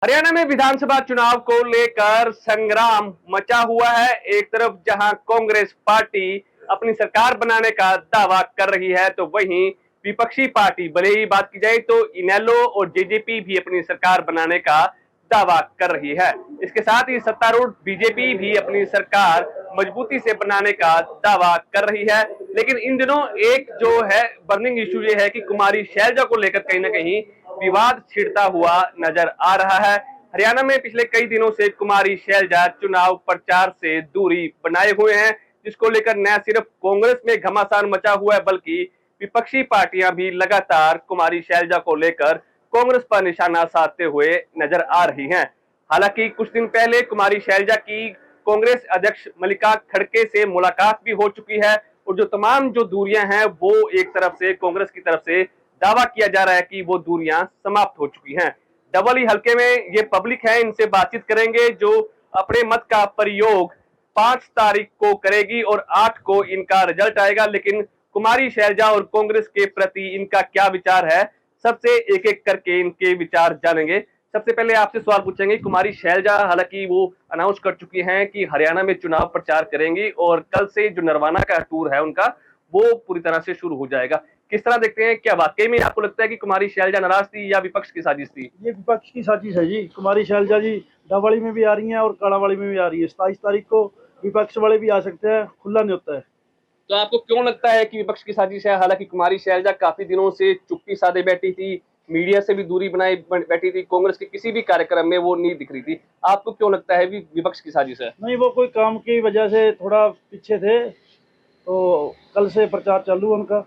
हरियाणा में विधानसभा चुनाव को लेकर संग्राम मचा हुआ है। एक तरफ जहां कांग्रेस पार्टी अपनी सरकार बनाने का दावा कर रही है, तो वहीं विपक्षी पार्टी, भले ही बात की जाए तो इनेलो और जेजेपी भी अपनी सरकार बनाने का दावा कर रही है। इसके साथ ही सत्तारूढ़ बीजेपी भी अपनी सरकार मजबूती से बनाने का दावा कर रही है। लेकिन इन दिनों एक जो है बर्निंग इशू ये है कि कुमारी शैलजा को लेकर कहीं ना कहीं विवाद छिड़ता हुआ नजर आ रहा है। हरियाणा में पिछले कई दिनों से कुमारी शैलजा चुनाव प्रचार से दूरी बनाए हुए हैं, जिसको लेकर न सिर्फ कांग्रेस में घमासान मचा हुआ है, बल्कि विपक्षी पार्टियां भी लगातार कुमारी शैलजा को लेकर कांग्रेस पर निशाना साधते हुए नजर आ रही हैं। हालांकि कुछ दिन पहले कुमारी शैलजा की कांग्रेस अध्यक्ष मल्लिका खड़गे से मुलाकात भी हो चुकी है, और जो तमाम जो दूरियां हैं वो एक तरफ से कांग्रेस की तरफ से दावा किया जा रहा है कि वो दूरियां समाप्त हो चुकी हैं। डबल ही हल्के में ये पब्लिक है, इनसे बातचीत करेंगे जो अपने मत का प्रयोग 5 तारीख को करेगी और 8 को इनका रिजल्ट आएगा। लेकिन कुमारी शैलजा और कांग्रेस के प्रति इनका क्या विचार है, सबसे एक एक करके इनके विचार जानेंगे। सबसे पहले आपसे सवाल पूछेंगे, कुमारी शैलजा हालांकि वो अनाउंस कर चुकी हैं कि हरियाणा में चुनाव प्रचार करेंगी और कल से जो नरवाना का टूर है उनका वो पूरी तरह से शुरू हो जाएगा। किस तरह देखते हैं, क्या वाकई में आपको लगता है कि कुमारी शैलजा नाराज थी या विपक्ष की साजिश थी? ये विपक्ष की साजिश है जी। कुमारी शैलजा जी डबवाली में भी आ रही हैं और कालावाड़ी में भी आ रही है। 27 तारीख को विपक्ष वाले भी आ सकते हैं, खुला नहीं होता है। तो आपको क्यों लगता है कि विपक्ष की साजिश है? हालांकि कुमारी शैलजा काफी दिनों से चुप्पी साधे बैठी थी, मीडिया से भी दूरी बनाए बैठी थी, कांग्रेस के किसी भी कार्यक्रम में वो नहीं दिख रही थी। आपको क्यों लगता है विपक्ष की साजिश है? नहीं, वो कोई काम की वजह से थोड़ा पीछे थे, तो कल से प्रचार चालू है उनका।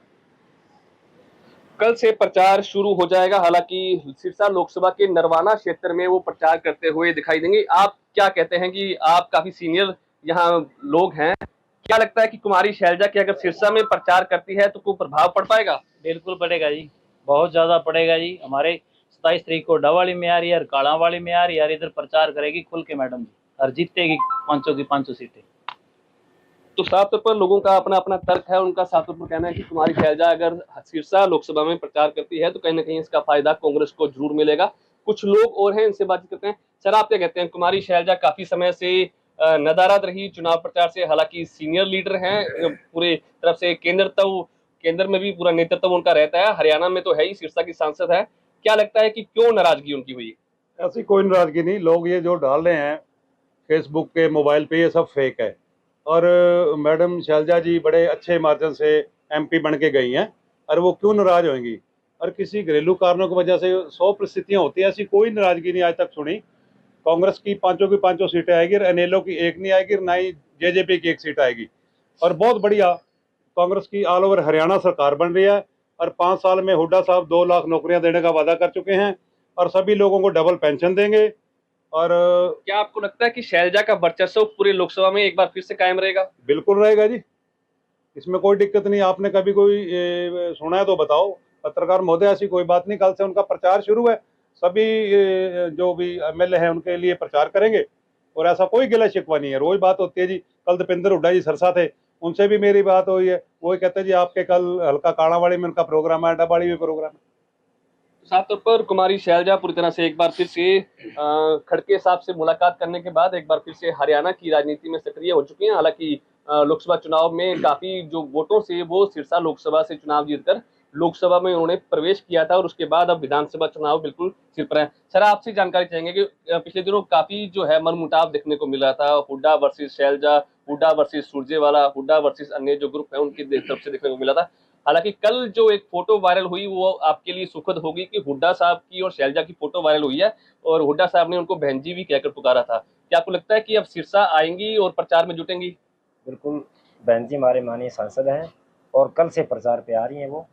कल से प्रचार शुरू हो जाएगा। हालांकि सिरसा लोकसभा के नरवाना क्षेत्र में वो प्रचार करते हुए दिखाई देंगे। आप क्या कहते हैं कि आप काफी सीनियर यहाँ लोग हैं, क्या लगता है कि कुमारी शैलजा की अगर सिरसा में प्रचार करती है तो कोई प्रभाव पड़ पाएगा? बिल्कुल पड़ेगा जी, बहुत ज़्यादा पड़ेगा जी। हमारे 27 तारीख को डवाली में आ रही है और कालावाड़ी में आ रही है और इधर प्रचार करेगी खुल के मैडम जी, और जीतेगी पांचों की पांचों सीटें। तो साफ तौर पर लोगों का अपना अपना तर्क है, उनका साफ तौर पर कहना है कि कुमारी शैलजा अगर सिरसा लोकसभा में प्रचार करती है तो कहीं ना कहीं इसका फायदा कांग्रेस को जरूर मिलेगा। कुछ लोग और हैं, इनसे बातचीत करते हैं। सर, आप क्या कहते हैं? कुमारी शैलजा काफी समय से नदारद रही चुनाव प्रचार से, हालांकि सीनियर लीडर हैं पूरे तरफ से, केंद्र में भी पूरा नेतृत्व उनका रहता है, हरियाणा में तो है ही, सिरसा की सांसद है। क्या लगता है कि क्यों नाराजगी उनकी हुई? ऐसी कोई नाराजगी नहीं। लोग ये जो डाल रहे हैं फेसबुक के, मोबाइल पे, ये सब फेक है। और मैडम शैलजा जी बड़े अच्छे मार्जिन से एमपी बन के गई हैं, और वो क्यों नाराज होंगी? और किसी घरेलू कारणों की वजह से 100 परिस्थितियाँ होती है, ऐसी कोई नाराजगी नहीं आज तक सुनी। कांग्रेस की पांचों सीटें आएगी, और एनएलओ की एक नहीं आएगी, ना ही जेजेपी की एक सीट आएगी। और बहुत बढ़िया कांग्रेस की ऑल ओवर हरियाणा सरकार बन रही है। और 5 साल में हुड्डा साहब 2 लाख नौकरियां देने का वादा कर चुके हैं, और सभी लोगों को डबल पेंशन देंगे। और क्या आपको लगता है कि शैलजा का वर्चस्व पूरे लोकसभा में एक बार फिर से कायम रहेगा? बिल्कुल रहेगा जी, इसमें कोई दिक्कत नहीं। आपने कभी कोई सुना है तो बताओ पत्रकार महोदय। ऐसी कोई बात नहीं, कल से उनका प्रचार शुरू है। सभी जो भी एमएलए हैं उनके लिए प्रचार करेंगे, और ऐसा कोई गिला शिकवा नहीं है। रोज बात होती है जी। कल दीपेंद्र हुड्डा जी सरसा थे, उनसे भी मेरी बात हुई है। वो कहते हैं जी आपके कल हल्का काणावाड़ी में उनका प्रोग्राम है, डबाड़ी में प्रोग्राम है। साफ तौर पर कुमारी शैलजा पूरी तरह से एक बार फिर से खड़गे साहब से मुलाकात करने के बाद एक बार फिर से हरियाणा की राजनीति में सक्रिय हो चुकी हैं। हालांकि लोकसभा चुनाव में काफी जो वोटों से वो सिरसा लोकसभा से चुनाव जीतकर लोकसभा में उन्होंने प्रवेश किया था, और उसके बाद अब विधानसभा चुनाव बिल्कुल सिर पर है। सर, आपसे जानकारी चाहेंगे कि पिछले दिनों काफी जो है मनमुटाव देखने को मिला था, Hooda versus Selja, Hooda versus Surjewala, Hooda versus अन्य जो ग्रुप है उनकी तरफ से देखने को मिला था। हालांकि कल जो एक फोटो वायरल हुई वो आपके लिए सुखद होगी कि हुड्डा साहब की और शैलजा की फोटो वायरल हुई है, और हुड्डा साहब ने उनको बहन जी भी कहकर पुकारा था। क्या आपको लगता है कि अब सिरसा आएंगी और प्रचार में जुटेंगी? बिल्कुल, बहन जी हमारे माननीय सांसद हैं और कल से प्रचार पे आ रही हैं। वो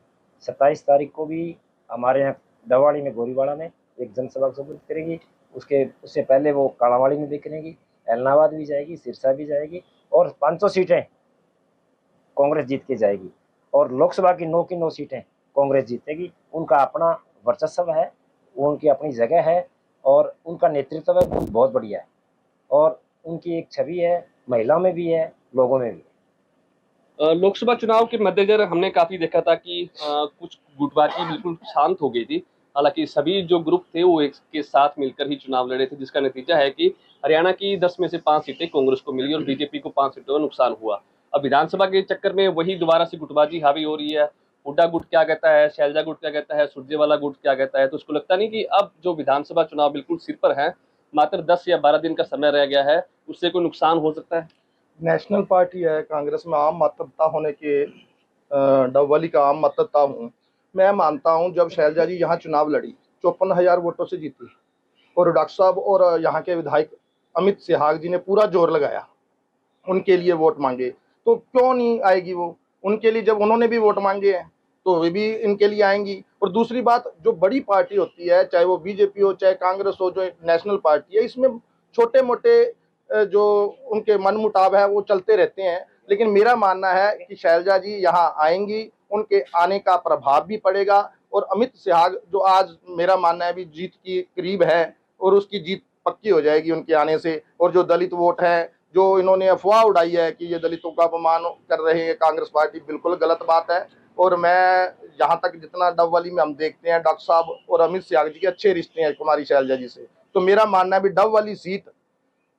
27 तारीख को भी हमारे यहाँ डवाड़ी में, गोरीवाड़ा में एक जनसभा को संबोधित करेगी। उससे पहले वो कालावाड़ी में भी करेंगी, एलनाबाद भी जाएगी, सिरसा भी जाएगी, और 500 सीटें कांग्रेस जीत के जाएगी। और लोकसभा की 9 की 9 सीटें कांग्रेस जीतेगी। उनका अपना वर्चस्व है, वो उनकी अपनी जगह है, और उनका नेतृत्व है बहुत बढ़िया है, और उनकी एक छवि है, महिलाओं में भी है, लोगों में भी। लोकसभा चुनाव के मद्देनजर हमने काफी देखा था कि कुछ गुटबाजी बिल्कुल शांत हो गई थी। हालांकि सभी जो ग्रुप थे वो एक के साथ मिलकर ही चुनाव लड़े थे, जिसका नतीजा है कि हरियाणा की 10 में से 5 सीटें कांग्रेस को मिली और बीजेपी को 5 सीटों का नुकसान हुआ। अब विधानसभा के चक्कर में वही दोबारा से गुटबाजी हावी हो रही है। हुड्डा गुट क्या कहता है, शैलजा गुट क्या कहता है, सुरजेवाला गुट क्या कहता है। तो उसको लगता नहीं कि अब जो विधानसभा चुनाव बिल्कुल सिर पर है, मात्र 10 या 12 दिन का समय रह गया है, उससे कोई नुकसान हो सकता है? नेशनल पार्टी है, कांग्रेस में आम मतदाता होने के डबवाली का आम मतदाता हूँ। मैं मानता हूँ जब शैलजा जी यहाँ चुनाव लड़ी 54,000 वोटों से जीती और डॉक्टर साहब और यहाँ के विधायक अमित सिहाग जी ने पूरा जोर लगाया, उनके लिए वोट मांगे, तो क्यों नहीं आएगी वो उनके लिए? जब उन्होंने भी वोट मांगे हैं तो वे भी इनके लिए आएंगी। और दूसरी बात, जो बड़ी पार्टी होती है, चाहे वो बीजेपी हो चाहे कांग्रेस हो, जो नेशनल पार्टी है, इसमें छोटे मोटे जो उनके मन मुटाव है वो चलते रहते हैं। लेकिन मेरा मानना है कि शैलजा जी यहाँ आएंगी, उनके आने का प्रभाव भी पड़ेगा। और अमित सिहाग जो आज मेरा मानना है भी जीत की करीब है और उसकी जीत पक्की हो जाएगी उनके आने से। और जो दलित वोट है, जो इन्होंने अफवाह उड़ाई है कि ये दलितों का अपमान कर रहे हैं कांग्रेस पार्टी, बिल्कुल गलत बात है। और मैं जहाँ तक जितना डबवाली में हम देखते हैं, डॉक्टर साहब और अमित सिहाग जी के अच्छे रिश्ते हैं कुमारी शैलजा जी से, तो मेरा मानना है भी डबवाली सीट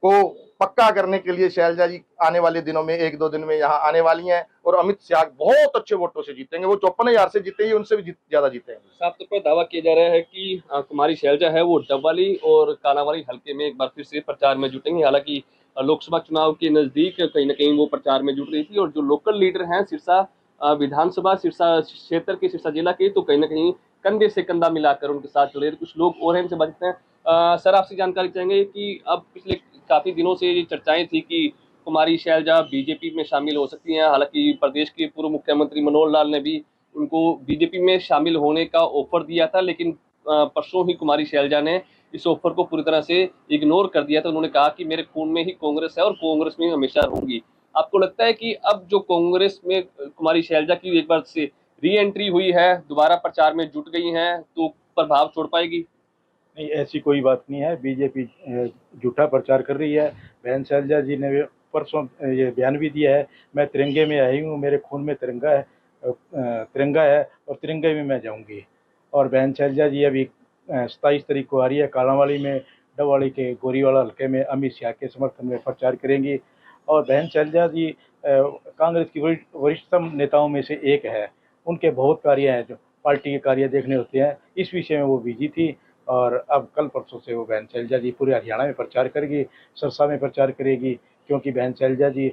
को पक्का करने के लिए शैलजा जी आने वाले दिनों में 1-2 दिन में यहाँ आने वाली हैं और अमित सिहाग बहुत अच्छे वोटों से जीतेंगे। वो 54,000 से जीतेंगे, उनसे भी ज्यादा जीतेंगे। साफ तौर पर दावा किया जा रहा है कि कुमारी शैलजा है वो डबवाली और कालांवाली हल्के में एक बार फिर से प्रचार में जुटेंगे। हालांकि लोकसभा चुनाव के नजदीक कहीं ना कहीं वो प्रचार में जुट रही थी। और जो लोकल लीडर हैं सिरसा विधानसभा, सिरसा क्षेत्र के, सिरसा जिला के, तो कहीं ना कहीं कंधे से कंधा मिलाकर उनके साथ चले। कुछ लोग और हैं, इनसे बात करते हैं। सर, आपसे जानकारी चाहेंगे कि अब पिछले काफी दिनों से ये चर्चाएं थी कि कुमारी शैलजा बीजेपी में शामिल हो सकती हैं। हालांकि प्रदेश के पूर्व मुख्यमंत्री मनोहर लाल ने भी उनको बीजेपी में शामिल होने का ऑफर दिया था, लेकिन परसों ही कुमारी शैलजा ने इस ऑफर को पूरी तरह से इग्नोर कर दिया था। उन्होंने कहा कि मेरे खून में ही कांग्रेस है और कांग्रेस में ही हमेशा रहूंगी। आपको लगता है कि अब जो कांग्रेस में कुमारी शैलजा की एक बार से री एंट्री हुई है, दोबारा प्रचार में जुट गई हैं, तो प्रभाव छोड़ पाएगी? नहीं, ऐसी कोई बात नहीं है। बीजेपी झूठा प्रचार कर रही है। बहन शैलजा जी ने परसों ये बयान भी दिया है, मैं तिरंगे में आई हूँ, मेरे खून में तिरंगा है और तिरंगे में मैं जाऊँगी। और बहन शैलजा जी अभी 27 तारीख को आ रही है, कालांवाली में, डबवाली के गोरीवाला हल्के में अमित शाह के समर्थन में प्रचार करेंगी। और बहन शैलजा जी कांग्रेस की वरिष्ठतम नेताओं में से एक है। उनके बहुत कार्य हैं, जो पार्टी के कार्य देखने होते हैं, इस विषय में वो बिजी थी। और अब कल परसों से वो बहन शैलजा जी पूरे हरियाणा में प्रचार करेगी, सरसा में प्रचार करेगी, क्योंकि बहन शैलजा जी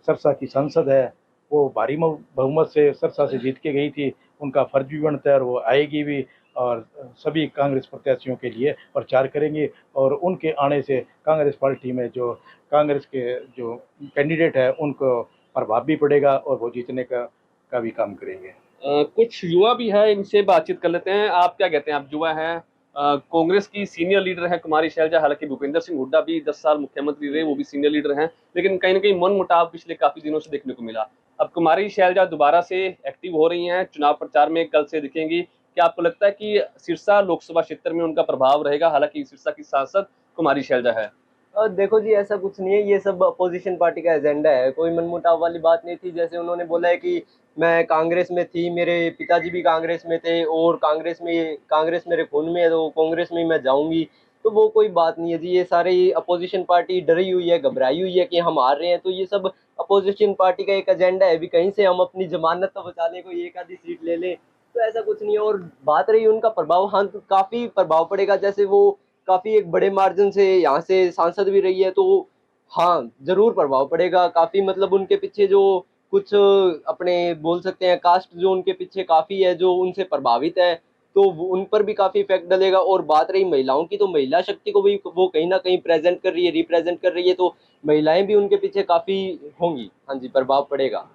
सरसा की सांसद है। वो भारी बहुमत से सरसा से जीत के गई थी, उनका फर्ज भी बनता है और वो आएगी भी और सभी कांग्रेस प्रत्याशियों के लिए प्रचार करेंगे। और उनके आने से कांग्रेस पार्टी में जो कांग्रेस के जो कैंडिडेट है उनको प्रभाव भी पड़ेगा और वो जीतने का भी काम करेंगे। कुछ युवा भी है, इनसे बातचीत कर लेते हैं। आप क्या कहते हैं? आप युवा हैं, कांग्रेस की सीनियर लीडर है कुमारी शैलजा। हालांकि भूपेंद्र सिंह हुड्डा भी 10 साल मुख्यमंत्री रहे, वो भी सीनियर लीडर हैं, लेकिन कहीं ना कहीं मन मुटाव पिछले काफी दिनों से देखने को मिला। अब कुमारी शैलजा दोबारा से एक्टिव हो रही हैं, चुनाव प्रचार में कल से दिखेंगी। क्या आपको लगता है कि सिरसा लोकसभा क्षेत्र में उनका प्रभाव रहेगा? हालांकि सिरसा की सांसद कुमारी शैलजा है। देखो जी, ऐसा कुछ नहीं है, ये सब अपोजिशन पार्टी का एजेंडा है, कोई मनमुटाव वाली बात नहीं थी। जैसे उन्होंने बोला है कि मैं कांग्रेस में थी, मेरे पिताजी भी कांग्रेस में थे और कांग्रेस मेरे खून में है, तो कांग्रेस में ही मैं जाऊंगी, तो वो कोई बात नहीं है जी। ये सारी अपोजिशन पार्टी डरी हुई है, घबराई हुई है कि हम हार रहे हैं, तो ये सब अपोजिशन पार्टी का एक एजेंडा है भी कहीं से हम अपनी जमानत तो बचा लें, कोई एक आधी सीट ले लें, तो ऐसा कुछ नहीं है। और बात रही उनका प्रभाव, हाँ, तो काफ़ी प्रभाव पड़ेगा। जैसे वो काफ़ी एक बड़े मार्जिन से यहाँ से सांसद भी रही है, तो हाँ, ज़रूर प्रभाव पड़ेगा काफ़ी। मतलब उनके पीछे जो कुछ अपने बोल सकते हैं कास्ट जो उनके पीछे काफ़ी है, जो उनसे प्रभावित है, तो उन पर भी काफ़ी इफेक्ट डलेगा। और बात रही महिलाओं की, तो महिला शक्ति को भी वो कहीं ना कहीं प्रेजेंट कर रही है, रिप्रेजेंट कर रही है, तो महिलाएं भी उनके पीछे काफ़ी होंगी। हाँ जी, प्रभाव पड़ेगा।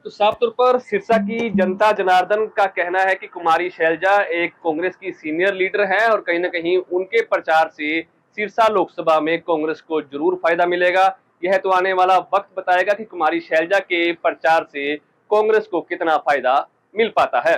तो साफ तौर पर सिरसा की जनता जनार्दन का कहना है कि कुमारी शैलजा एक कांग्रेस की सीनियर लीडर हैं और कहीं ना कहीं उनके प्रचार से सिरसा लोकसभा में कांग्रेस को जरूर फायदा मिलेगा। यह तो आने वाला वक्त बताएगा कि कुमारी शैलजा के प्रचार से कांग्रेस को कितना फायदा मिल पाता है।